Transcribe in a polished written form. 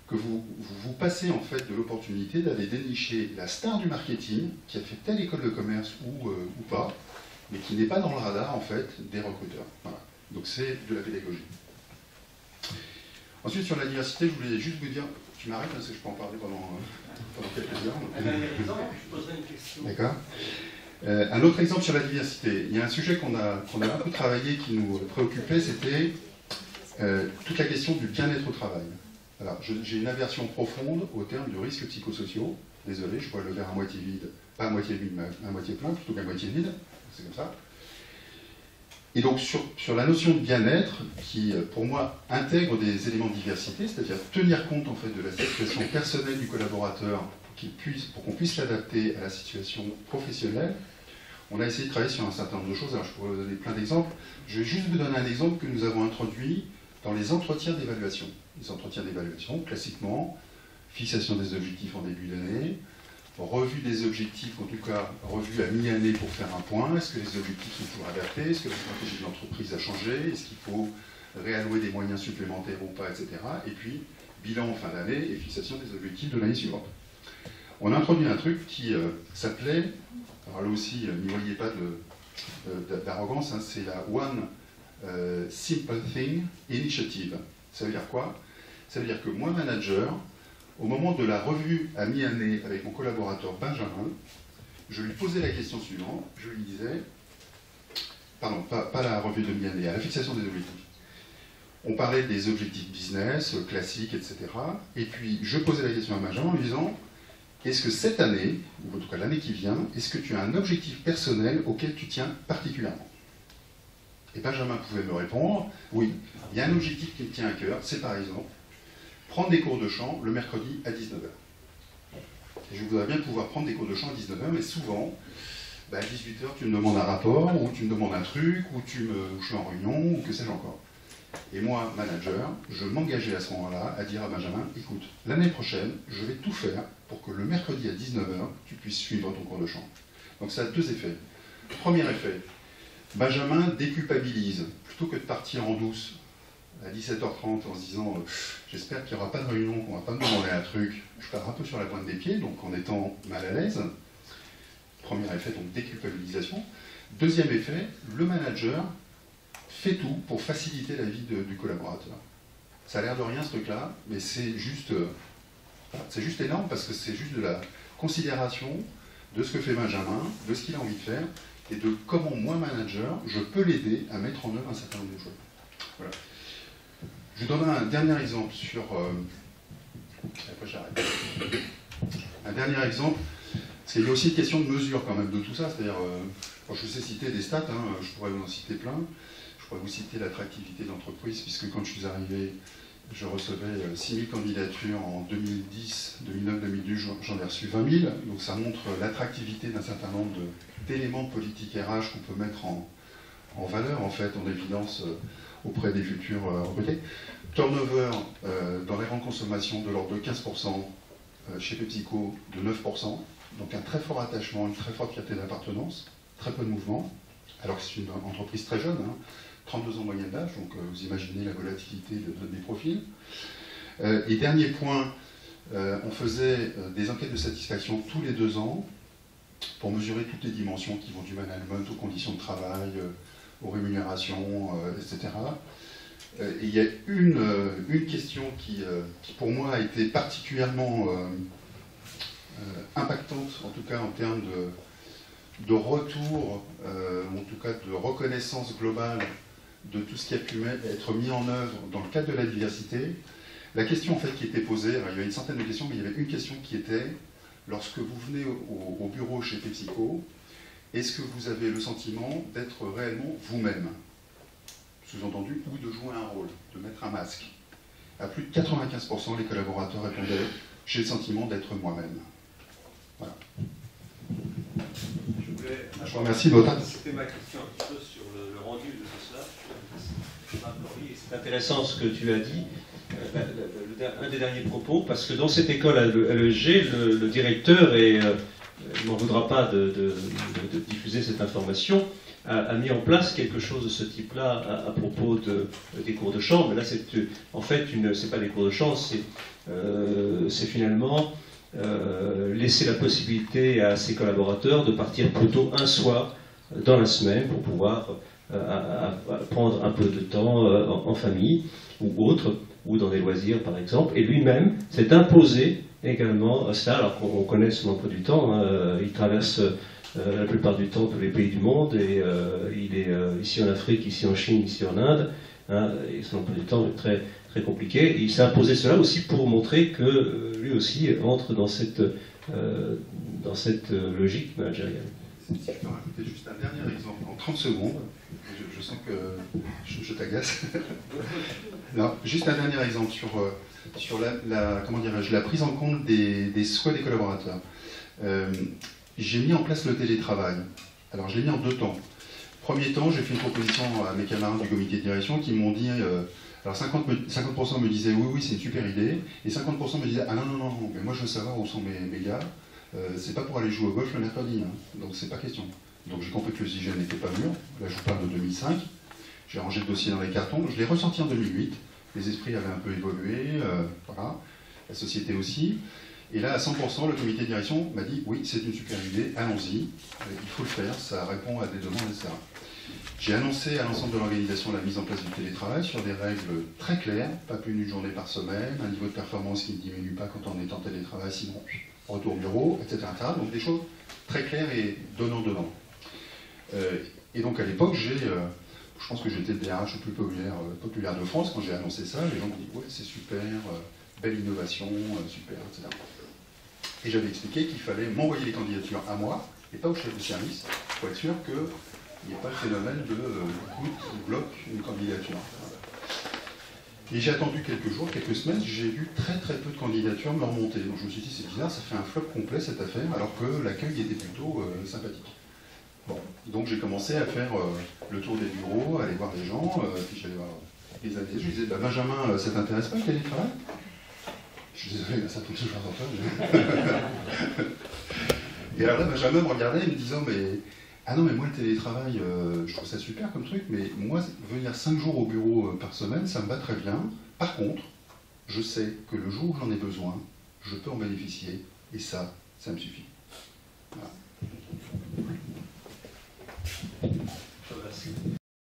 que vous passez en fait de l'opportunité d'aller dénicher la star du marketing qui a fait telle école de commerce ou pas, mais qui n'est pas dans le radar en fait des recruteurs. Voilà. Donc c'est de la pédagogie. Ensuite sur la diversité, je voulais juste vous dire, tu m'arrêtes parce que je peux en parler pendant quelques heures. Un dernier exemple, je poserai une question. D'accord. Un autre exemple sur la diversité. Il y a un sujet qu'on a beaucoup travaillé qui nous préoccupait, c'était toute la question du bien-être au travail. Alors, j'ai une aversion profonde au terme de risques psychosociaux. Désolé, je vois le verre à moitié vide, pas à moitié vide, mais à moitié plein, plutôt qu'à moitié vide. C'est comme ça. Et donc, sur la notion de bien-être, qui, pour moi, intègre des éléments de diversité, c'est-à-dire tenir compte, en fait, de la situation personnelle du collaborateur pour qu'on puisse l'adapter à la situation professionnelle, on a essayé de travailler sur un certain nombre de choses. Alors, je pourrais vous donner plein d'exemples. Je vais juste vous donner un exemple que nous avons introduit dans les entretiens d'évaluation. Les entretiens d'évaluation, classiquement, fixation des objectifs en début d'année, revue des objectifs, en tout cas revue à mi-année pour faire un point. Est-ce que les objectifs sont toujours adaptés? Est-ce que la stratégie de l'entreprise a changé? Est-ce qu'il faut réallouer des moyens supplémentaires ou pas, etc. Et puis, bilan en fin d'année et fixation des objectifs de l'année suivante. On a introduit un truc qui s'appelait, alors là aussi, n'y voyez pas d'arrogance, hein, c'est la One Simple Thing Initiative. Ça veut dire quoi? Ça veut dire que moi, manager, au moment de la revue à mi-année avec mon collaborateur Benjamin, je lui posais la question suivante, je lui disais, pardon, pas la revue de mi-année, à la fixation des objectifs. On parlait des objectifs business, classiques, etc. Et puis, je posais la question à Benjamin en lui disant, est-ce que cette année, ou en tout cas l'année qui vient, est-ce que tu as un objectif personnel auquel tu tiens particulièrement? Et Benjamin pouvait me répondre, oui, il y a un objectif qui me tient à cœur, c'est par exemple prendre des cours de chant le mercredi à 19h. Et je voudrais bien pouvoir prendre des cours de chant à 19h, mais souvent, à 18h, tu me demandes un rapport, ou tu me demandes un truc, ou je suis en réunion, ou que sais-je encore. Et moi, manager, je m'engageais à ce moment-là à dire à Benjamin, écoute, l'année prochaine, je vais tout faire pour que le mercredi à 19h, tu puisses suivre ton cours de chant. Donc ça a deux effets. Premier effet, Benjamin déculpabilise. Plutôt que de partir en douce à 17h30 en se disant j'espère qu'il n'y aura pas de réunion, qu'on ne va pas me demander un truc, je pars un peu sur la pointe des pieds, donc en étant mal à l'aise. Premier effet, donc déculpabilisation. Deuxième effet, le manager fait tout pour faciliter la vie du collaborateur. Ça a l'air de rien ce truc-là, mais c'est juste énorme parce que c'est juste de la considération de ce que fait Benjamin, de ce qu'il a envie de faire, et de comment moi, manager, je peux l'aider à mettre en œuvre un certain nombre de choses. Voilà. Je donnerai un dernier exemple sur... Après j'arrête. Un dernier exemple, parce qu'il y a aussi une question de mesure quand même de tout ça, c'est-à-dire, quand je vous ai cité des stats, hein, je pourrais vous en citer plein, je pourrais vous citer l'attractivité d'entreprise, puisque quand je suis arrivé, je recevais 6000 candidatures en 2010, 2009, 2012, j'en ai reçu 20 000, donc ça montre l'attractivité d'un certain nombre d'éléments de politique RH qu'on peut mettre en valeur, en fait, en évidence auprès des futurs recrutés. Turnover dans les grandes consommations de l'ordre de 15%, chez PepsiCo de 9%, donc un très fort attachement, une très forte fierté d'appartenance, très peu de mouvement, alors que c'est une entreprise très jeune, hein, 32 ans de moyenne d'âge, donc vous imaginez la volatilité des profils. Et dernier point, on faisait des enquêtes de satisfaction tous les 2 ans pour mesurer toutes les dimensions qui vont du management aux conditions de travail, aux rémunérations, etc. Et il y a une question qui, pour moi, a été particulièrement impactante, en tout cas en termes de retour, en tout cas de reconnaissance globale de tout ce qui a pu être mis en œuvre dans le cadre de la diversité. La question en fait qui était posée, alors, il y avait une centaine de questions, mais il y avait une question qui était, lorsque vous venez au bureau chez PepsiCo, est-ce que vous avez le sentiment d'être réellement vous-même? Sous-entendu, ou de jouer un rôle, de mettre un masque. À plus de 95%, les collaborateurs répondaient « j'ai le sentiment d'être moi-même ». Voilà. Je vous remercie de votre attention. C'était ma question un petit peu sur le rendu de tout cela. C'est intéressant ce que tu as dit, un des derniers propos, parce que dans cette école à l'ESG, le directeur, et il ne m'en voudra pas de diffuser cette information, a mis en place quelque chose de ce type-là à propos des cours de chant. Mais là, c'est en fait, c'est pas des cours de chant, c'est finalement laisser la possibilité à ses collaborateurs de partir plutôt un soir dans la semaine pour pouvoir à prendre un peu de temps en famille ou autre, ou dans des loisirs par exemple, et lui-même s'est imposé également ça, alors qu'on connaît son emploi du temps, hein, il traverse la plupart du temps tous les pays du monde, et il est ici en Afrique, ici en Chine, ici en Inde, hein, et son emploi du temps est très, très compliqué, et il s'est imposé cela aussi pour montrer que lui aussi entre dans cette logique managériale. Si je peux rajouter juste un dernier exemple, en 30 secondes, je sens que je t'agace. Non, juste un dernier exemple sur comment dirais-je, la prise en compte des souhaits des collaborateurs. J'ai mis en place le télétravail. Alors je l'ai mis en 2 temps. Premier temps, j'ai fait une proposition à mes camarades du comité de direction qui m'ont dit, alors 50% me disaient oui, c'est une super idée, et 50% me disaient ah non, mais moi je veux savoir où sont mes gars. C'est pas pour aller jouer au golf le mercredi, hein, donc c'est pas question. Donc j'ai compris que le sujet n'était pas mûr. Là je vous parle de 2005. J'ai rangé le dossier dans les cartons. Je l'ai ressorti en 2008. Les esprits avaient un peu évolué, voilà. La société aussi. Et là, à 100%, le comité de direction m'a dit oui, c'est une super idée, allons-y, il faut le faire, ça répond à des demandes, etc. J'ai annoncé à l'ensemble de l'organisation la mise en place du télétravail sur des règles très claires, pas plus d'une journée par semaine, un niveau de performance qui ne diminue pas quand on est en télétravail, sinon retour au bureau, etc. Donc des choses très claires et donnant-donnant. Et donc à l'époque, je pense que j'étais le DRH le plus populaire de France quand j'ai annoncé ça. Les gens m'ont dit ouais, c'est super, belle innovation, super, etc. Et j'avais expliqué qu'il fallait m'envoyer les candidatures à moi et pas au chef de service pour être sûr qu'il n'y ait pas le phénomène de écoute, bloque une candidature. Et j'ai attendu quelques jours, quelques semaines, j'ai vu très peu de candidatures me remonter. Donc je me suis dit, c'est bizarre, ça fait un flop complet cette affaire, alors que l'accueil était plutôt sympathique. Bon, donc j'ai commencé à faire le tour des bureaux, aller voir les gens, puis j'allais voir les amis. Je lui disais, Benjamin, ça t'intéresse pas le télétravail? Je suis désolé, ça fait toujours longtemps. Et alors là, Benjamin me regardait et me disant, ah non, mais moi le télétravail, je trouve ça super comme truc, mais moi, venir 5 jours au bureau par semaine, ça me va très bien. Par contre, je sais que le jour où j'en ai besoin, je peux en bénéficier, et ça me suffit. Voilà.